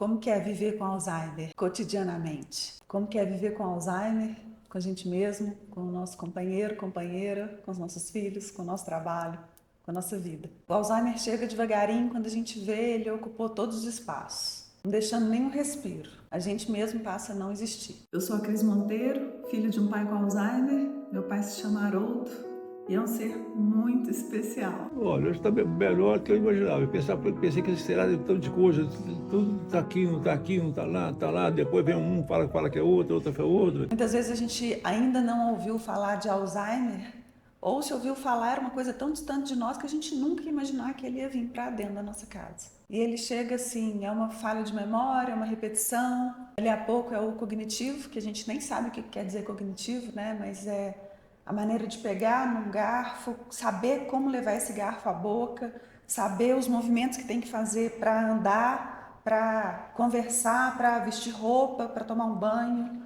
Como que é viver com Alzheimer cotidianamente? Como que é viver com Alzheimer, com a gente mesmo, com o nosso companheiro, companheira, com os nossos filhos, com o nosso trabalho, com a nossa vida. O Alzheimer chega devagarinho, quando a gente vê, ele ocupou todos os espaços, não deixando nenhum respiro. A gente mesmo passa a não existir. Eu sou a Cris Monteiro, filha de um pai com Alzheimer. Meu pai se chama Haroldo e é um ser muito especial. Olha, hoje está melhor do que eu imaginava. Eu pensei que será de tanto de coisa, tudo está aqui, não está aqui, não está lá. Depois vem um, fala que é outro, outra foi outro. Muitas vezes a gente ainda não ouviu falar de Alzheimer, ou se ouviu falar era uma coisa tão distante de nós que a gente nunca ia imaginar que ele ia vir para dentro da nossa casa. E ele chega assim, é uma falha de memória, é uma repetição. Dali a pouco é o cognitivo, que a gente nem sabe o que quer dizer cognitivo, né? Mas é a maneira de pegar num garfo, saber como levar esse garfo à boca, saber os movimentos que tem que fazer para andar, para conversar, para vestir roupa, para tomar um banho.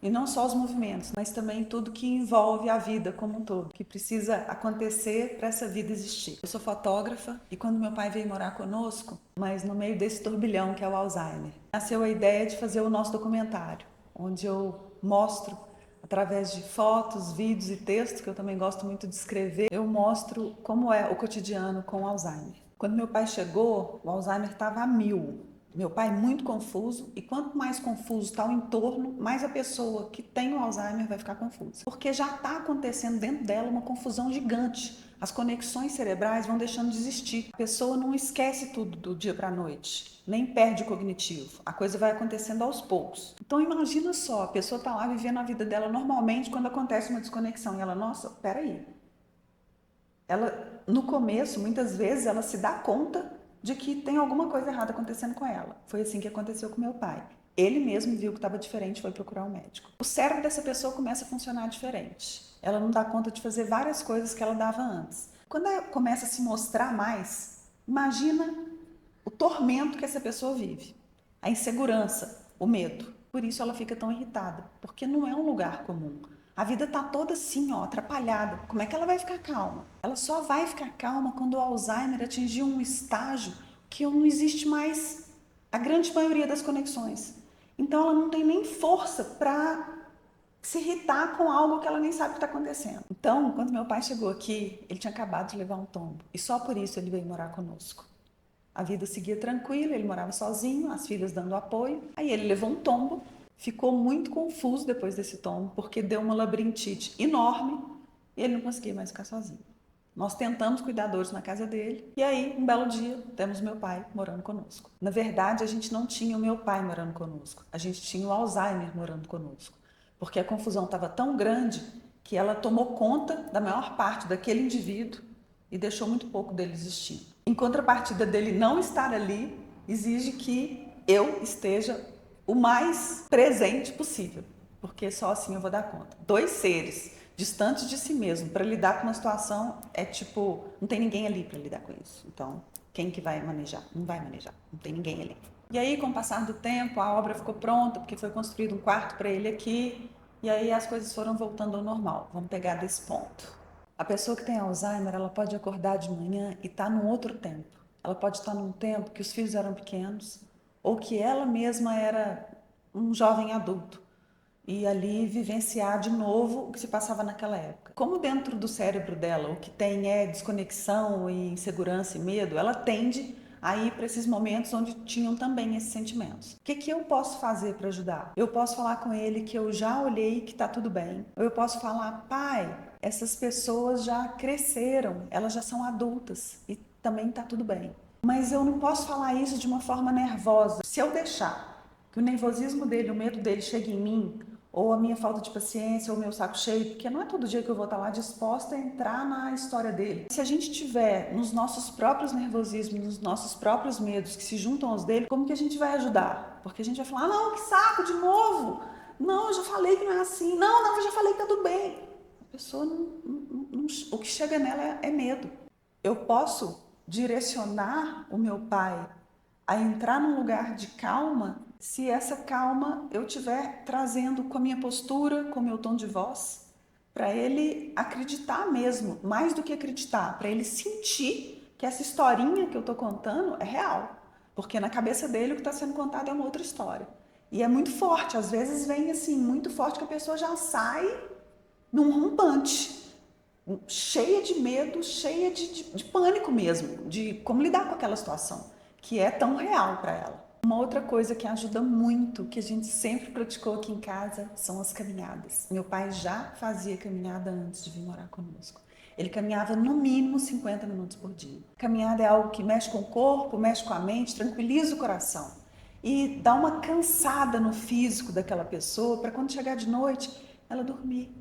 E não só os movimentos, mas também tudo que envolve a vida como um todo, que precisa acontecer para essa vida existir. Eu sou fotógrafa e quando meu pai veio morar conosco, mas no meio desse turbilhão que é o Alzheimer, nasceu a ideia de fazer o nosso documentário, onde eu mostro, através de fotos, vídeos e textos, que eu também gosto muito de escrever, eu mostro como é o cotidiano com o Alzheimer. Quando meu pai chegou, o Alzheimer estava a 1000. Meu pai muito confuso, e quanto mais confuso está o entorno, mais a pessoa que tem o Alzheimer vai ficar confusa. Porque já está acontecendo dentro dela uma confusão gigante. As conexões cerebrais vão deixando de existir. A pessoa não esquece tudo do dia para a noite, nem perde o cognitivo. A coisa vai acontecendo aos poucos. Então imagina só, a pessoa está lá vivendo a vida dela normalmente, quando acontece uma desconexão e ela, nossa, peraí. Ela, no começo, muitas vezes, ela se dá conta de que tem alguma coisa errada acontecendo com ela. Foi assim que aconteceu com meu pai. Ele mesmo viu que estava diferente e foi procurar um médico. O cérebro dessa pessoa começa a funcionar diferente. Ela não dá conta de fazer várias coisas que ela dava antes. Quando ela começa a se mostrar mais, imagina o tormento que essa pessoa vive. A insegurança, o medo. Por isso ela fica tão irritada, porque não é um lugar comum. A vida tá toda assim, ó, atrapalhada. Como é que ela vai ficar calma? Ela só vai ficar calma quando o Alzheimer atingir um estágio que não existe mais a grande maioria das conexões. Então ela não tem nem força para se irritar com algo que ela nem sabe o que está acontecendo. Então, quando meu pai chegou aqui, ele tinha acabado de levar um tombo. E só por isso ele veio morar conosco. A vida seguia tranquila, ele morava sozinho, as filhas dando apoio. Aí ele levou um tombo. Ficou muito confuso depois desse tombo, porque deu uma labirintite enorme e ele não conseguia mais ficar sozinho. Nós tentamos cuidadores na casa dele e aí, um belo dia, temos meu pai morando conosco. Na verdade, a gente não tinha o meu pai morando conosco, a gente tinha o Alzheimer morando conosco, porque a confusão estava tão grande que ela tomou conta da maior parte daquele indivíduo e deixou muito pouco dele existindo. Em contrapartida dele não estar ali, exige que eu esteja o mais presente possível, porque só assim eu vou dar conta. Dois seres distantes de si mesmo para lidar com uma situação é tipo, não tem ninguém ali para lidar com isso. Então, quem que vai manejar? Não vai manejar, não tem ninguém ali. E aí, com o passar do tempo, a obra ficou pronta, porque foi construído um quarto para ele aqui, e aí as coisas foram voltando ao normal. Vamos pegar desse ponto. A pessoa que tem Alzheimer, ela pode acordar de manhã e estar num outro tempo. Ela pode estar num tempo que os filhos eram pequenos, ou que ela mesma era um jovem adulto e ali vivenciar de novo o que se passava naquela época. Como dentro do cérebro dela o que tem é desconexão e insegurança e medo, ela tende a ir para esses momentos onde tinham também esses sentimentos. O que eu posso fazer para ajudar? Eu posso falar com ele que eu já olhei que está tudo bem. Ou eu posso falar, pai, essas pessoas já cresceram, elas já são adultas e também está tudo bem. Mas eu não posso falar isso de uma forma nervosa. Se eu deixar que o nervosismo dele, o medo dele chegue em mim, ou a minha falta de paciência, ou o meu saco cheio, porque não é todo dia que eu vou estar lá disposta a entrar na história dele. Se a gente tiver nos nossos próprios nervosismos, nos nossos próprios medos que se juntam aos dele, como que a gente vai ajudar? Porque a gente vai falar, não, que saco, de novo! Não, eu já falei que não é assim. Não, eu já falei que tá tudo bem. A pessoa o que chega nela é medo. Eu posso direcionar o meu pai a entrar num lugar de calma se essa calma eu estiver trazendo com a minha postura, com o meu tom de voz, para ele acreditar mesmo, mais do que acreditar, para ele sentir que essa historinha que eu estou contando é real. porque na cabeça dele o que está sendo contado é uma outra história. E é muito forte, às vezes vem assim, muito forte que a pessoa já sai num rompante, cheia de medo, cheia de pânico mesmo, de como lidar com aquela situação, que é tão real para ela. Uma outra coisa que ajuda muito, que a gente sempre praticou aqui em casa, são as caminhadas. Meu pai já fazia caminhada antes de vir morar conosco. Ele caminhava no mínimo 50 minutos por dia. Caminhada é algo que mexe com o corpo, mexe com a mente, tranquiliza o coração e dá uma cansada no físico daquela pessoa para quando chegar de noite ela dormir.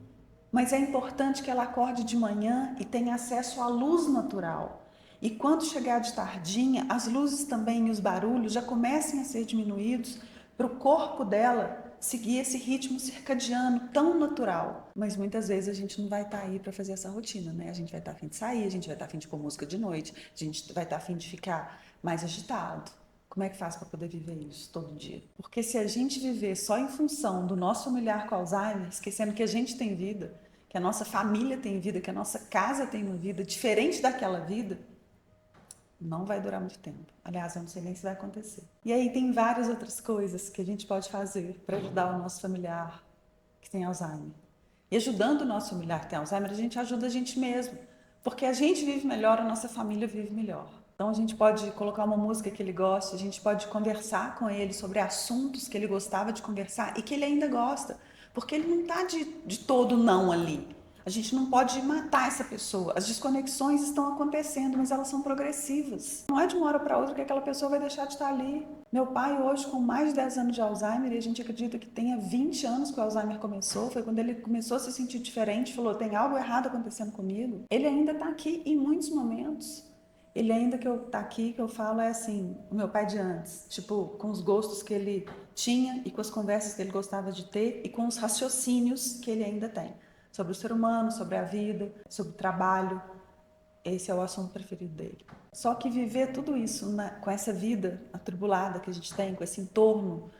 Mas é importante que ela acorde de manhã e tenha acesso à luz natural. E quando chegar de tardinha, as luzes também e os barulhos já comecem a ser diminuídos para o corpo dela seguir esse ritmo circadiano tão natural. Mas muitas vezes a gente não vai estar aí para fazer essa rotina, né? A gente vai estar a fim de sair, a gente vai estar a fim de pôr música de noite, a gente vai estar a fim de ficar mais agitado. Como é que faz para poder viver isso todo dia? Porque se a gente viver só em função do nosso familiar com Alzheimer, esquecendo que a gente tem vida, que a nossa família tem vida, que a nossa casa tem uma vida diferente daquela vida, não vai durar muito tempo. Aliás, eu não sei nem se vai acontecer. E aí tem várias outras coisas que a gente pode fazer para ajudar o nosso familiar que tem Alzheimer. E ajudando o nosso familiar que tem Alzheimer, a gente ajuda a gente mesmo. Porque a gente vive melhor, a nossa família vive melhor. Então a gente pode colocar uma música que ele gosta, a gente pode conversar com ele sobre assuntos que ele gostava de conversar e que ele ainda gosta. Porque ele não está de todo não ali. A gente não pode matar essa pessoa. As desconexões estão acontecendo, mas elas são progressivas. Não é de uma hora para outra que aquela pessoa vai deixar de estar ali. Meu pai hoje, com mais de 10 anos de Alzheimer, e a gente acredita que tenha 20 anos que o Alzheimer começou, foi quando ele começou a se sentir diferente, falou, tem algo errado acontecendo comigo. Ele ainda está aqui em muitos momentos. Ele ainda que eu tá aqui, que eu falo é assim, o meu pai de antes, tipo, com os gostos que ele tinha e com as conversas que ele gostava de ter e com os raciocínios que ele ainda tem. Sobre o ser humano, sobre a vida, sobre o trabalho. Esse é o assunto preferido dele. Só que viver tudo isso com essa vida atribulada que a gente tem, com esse entorno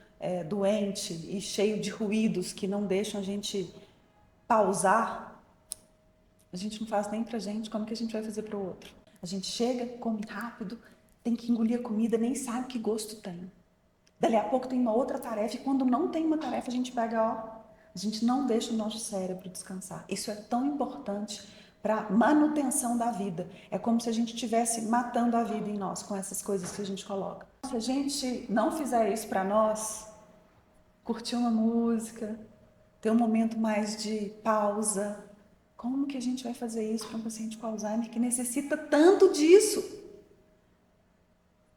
doente e cheio de ruídos que não deixam a gente pausar, a gente não faz nem pra gente, como que a gente vai fazer pro outro? A gente chega, come rápido, tem que engolir a comida, nem sabe que gosto tem. Dali a pouco tem uma outra tarefa e quando não tem uma tarefa a gente pega, a gente não deixa o nosso cérebro descansar. Isso é tão importante para a manutenção da vida. É como se a gente estivesse matando a vida em nós com essas coisas que a gente coloca. Se a gente não fizer isso para nós, curtir uma música, ter um momento mais de pausa, como que a gente vai fazer isso para um paciente com Alzheimer que necessita tanto disso?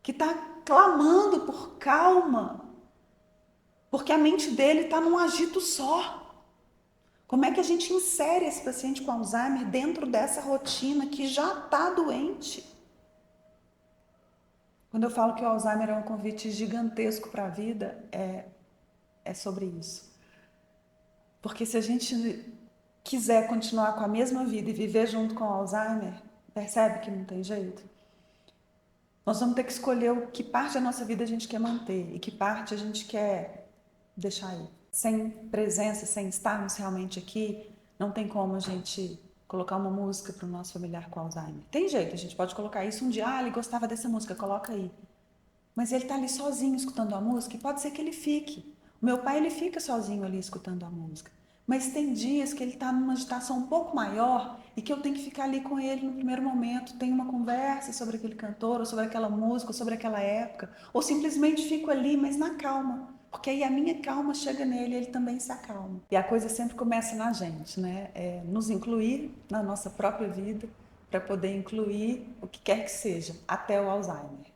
Que está clamando por calma, porque a mente dele está num agito só. Como é que a gente insere esse paciente com Alzheimer dentro dessa rotina que já está doente? Quando eu falo que o Alzheimer é um convite gigantesco para a vida, é sobre isso. Porque se a gente quiser continuar com a mesma vida e viver junto com o Alzheimer, percebe que não tem jeito? Nós vamos ter que escolher que parte da nossa vida a gente quer manter e que parte a gente quer deixar aí. Sem presença, sem estarmos realmente aqui, não tem como a gente colocar uma música para o nosso familiar com Alzheimer. Tem jeito, a gente pode colocar isso um dia, ele gostava dessa música, coloca aí. Mas ele está ali sozinho escutando a música e pode ser que ele fique. O meu pai, ele fica sozinho ali escutando a música. Mas tem dias que ele está numa agitação um pouco maior e que eu tenho que ficar ali com ele no primeiro momento, tenho uma conversa sobre aquele cantor, ou sobre aquela música, ou sobre aquela época, ou simplesmente fico ali, mas na calma, porque aí a minha calma chega nele e ele também se acalma. E a coisa sempre começa na gente, né? Nos incluir na nossa própria vida para poder incluir o que quer que seja, até o Alzheimer.